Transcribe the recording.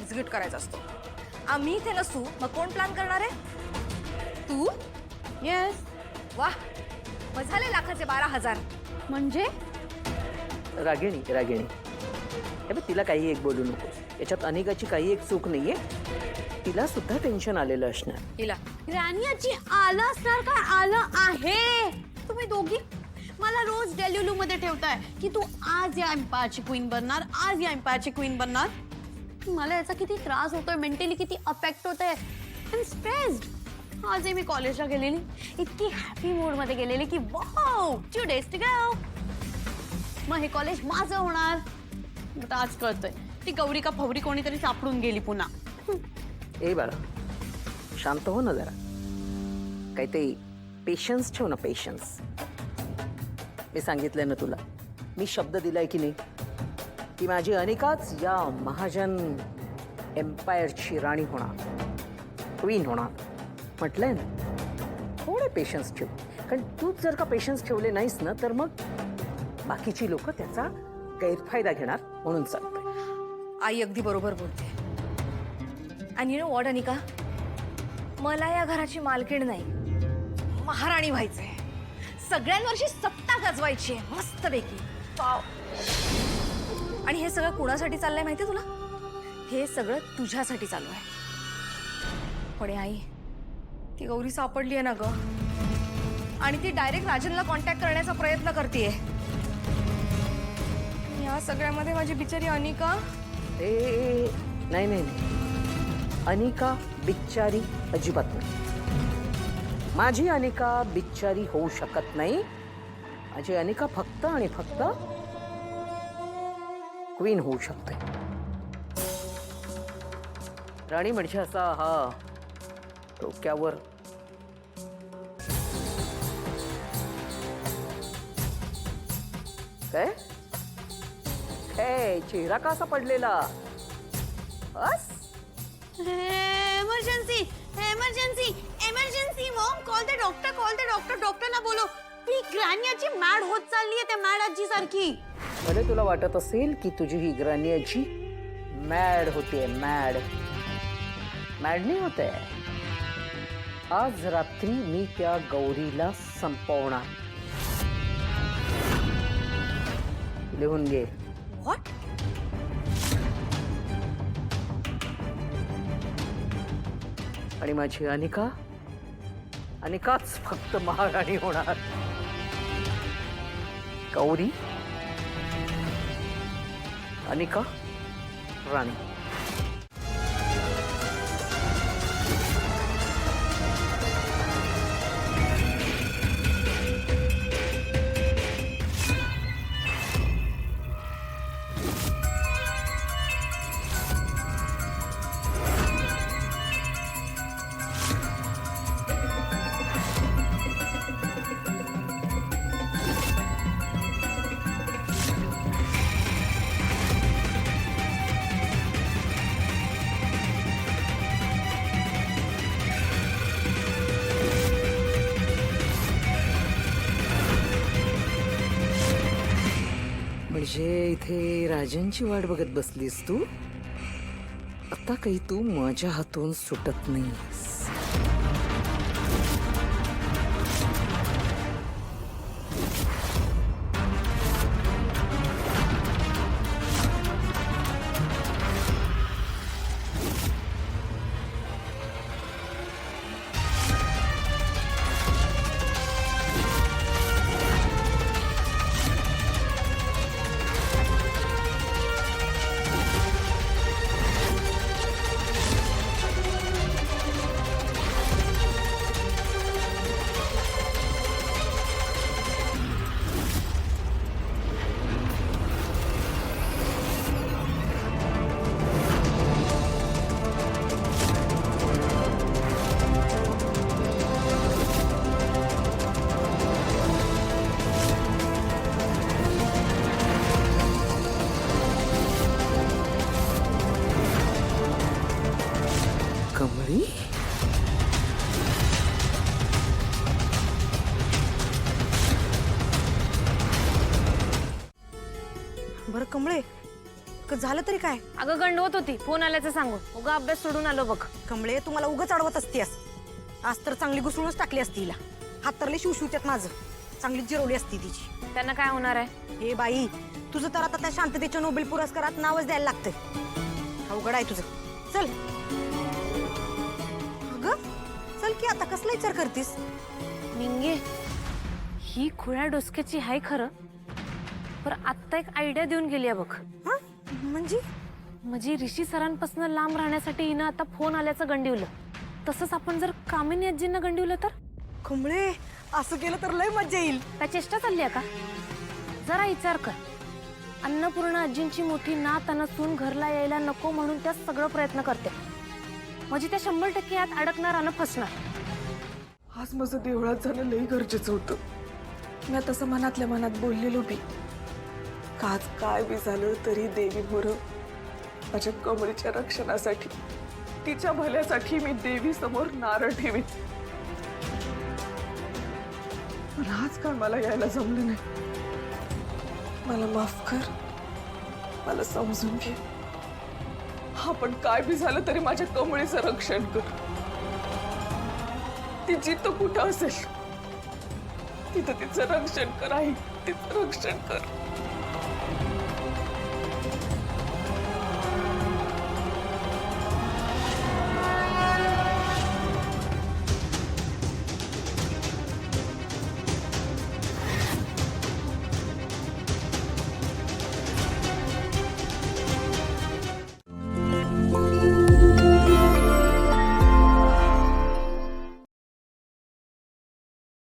Execute करायचा असतो. आम्ही इथे नसू मग कोण प्लॅन करणार आहे? तू? येस. वाह, मग झाले लाखाचे 12,000. म्हणजे रागिणी हे बघ, तिला काही एक बोलू नकोस. याच्यात अनिकाची काही एक चूक नाहीये. तिला सुद्धा टेन्शन आलेलं असणार. हिला राणीची आलं असणार का? आलं आहे. तुम्ही दोघी मला रोज डेल्युलू मध्ये ठेवताय की तू आज या एम्पायरची क्वीन बनणार, आज या एम्पायरची क्वीन बनणार. मला याचा किती त्रास होतोय, मेंटली किती अफेक्ट होतोय. I stressed. आजही मी कॉलेजला गेलेली, इतकी हॅपी मूड मध्ये गेलेली की वाव 2 days to go. मग हे कॉलेज माझं होणार. आता आज कळतंय ती गौरी का फवरी कोणीतरी सापडून गेली पुन्हा. ए बाळा, शांत हो ना जरा. काही ते पेशन्स ठेव ना, पेशन्स. मी सांगितलंय ना तुला, मी शब्द दिलाय की नाही की माझी अनिकाच या महाजन एम्पायरची राणी होणार, क्वीन होणार. म्हटलंय ना, थोडे पेशन्स ठेव. कारण तूच जर का पेशन्स ठेवले नाहीस ना तर मग बाकीची लोक त्याचा गैरफायदा घेणार. म्हणून सांगते. आई अगदी बरोबर बोलते. आणि यू नो व्हॉट अनिका, मला या घराची मालकीण नाही, महाराणी व्हायचंय. सगळ्यांवरची सत्ता गाजवायची आहे मस्तपैकी. वाव. आणि हे सगळं कुणासाठी चाललंय माहितीये तुला? हे सगळं तुझ्यासाठी चालू आहे. पण आई, ती गौरी सापडली आहे ना ग, आणि ती डायरेक्ट राजनला कॉन्टॅक्ट करण्याचा प्रयत्न करतेय. या सगळ्यामध्ये माझी बिचारी अनिका. ए नाही नाही, अनिका बिच्चारी अजिबात नाही. माझी अनिका बिच्चारी होऊ शकत नाही. माझी अनिका फक्त आणि फक्त क्वीन होऊ शकते. राणी म्हणजे असा हा डोक्यावर काय काय चेहरा का असा पडलेला? बस emergency emergency emergency. Mom call the doctor, call the doctor. डॉक्टरला बोलो. ती ग्रॅनियाची मॅड होत चालली आहे, त्या मॅड आजी सारखी. भले तुला वाटत असेल की तुझी ही ग्रॅनियाची मॅड होते, मॅड नाही होते. आज रात्री मी त्या गौरीला संपवणार. लिहून घे. व्हॉट? आणि माझी अनिकाच फक्त महाराणी होणार. गौरी, अनिका, राणी. म्हणजे इथे राजांची वाट बघत बसलीस तू? आता काही तू माझ्या हातून सुटत नाहीस. कमळी, बरं कमळे, झालं तरी काय? अगं गंडवत होती, फोन आल्याचं सांगून. उगा अभ्यास सोडून आलो बघ. कमळे, तू मला उगाच अडवत असतीस. आज तर चांगली घुसळूनच टाकली असती हिला. हात तरले शिवशिवत्यात माझं. चांगली जिरवली असती तिची. त्यांना काय होणार आहे? हे बाई, तुझं तर आता त्या शांततेच्या नोबेल पुरस्कारात नावच द्यायला लागतंय. अवघड आहे तुझं. चल अगं, चल की आता कसला विचार करतीस? निंगे, ही खुळ्या डोसक्याची हाय खरं, पर आत्ता एक आयडिया देऊन गेली आहे बघ. हा म्हणजे? म्हणजे ऋषी सरांपासून लांब राहण्यासाठी हिनं आता फोन आल्याचं गंडिवलं. तसंच आपण जर कामिनी आजींना गंडिवलं तर? कमळे, असं केलं तर लय मजा येईल. काय चेष्टा चालली आहे का? जरा विचार कर. अन्नपूर्णा आजींची मोठी नात आणि सून घरला यायला नको म्हणून त्या सगळं प्रयत्न करते. म्हणजे त्या 100% यात अडकणार आणि फसणार. आज माझं देवळात जाणं लई गरजेचं होतं. मी तसं मनातल्या मनात बोललेलो बी. आज काय बी झालं तरी देवी मोरं माझ्या कमळीच्या रक्षणासाठी, तिच्या भल्यासाठी मी देवी समोर नारळ ठेवीन. पण आज काय मला यायला जमलं नाही. मला माफ कर, मला समजून घे. हा, पण काय बी झालं तरी माझ्या कमळीचं रक्षण कर. ती जिथं कुठं असेल तिथं तिचं रक्षण कर आई, तिचं रक्षण कर.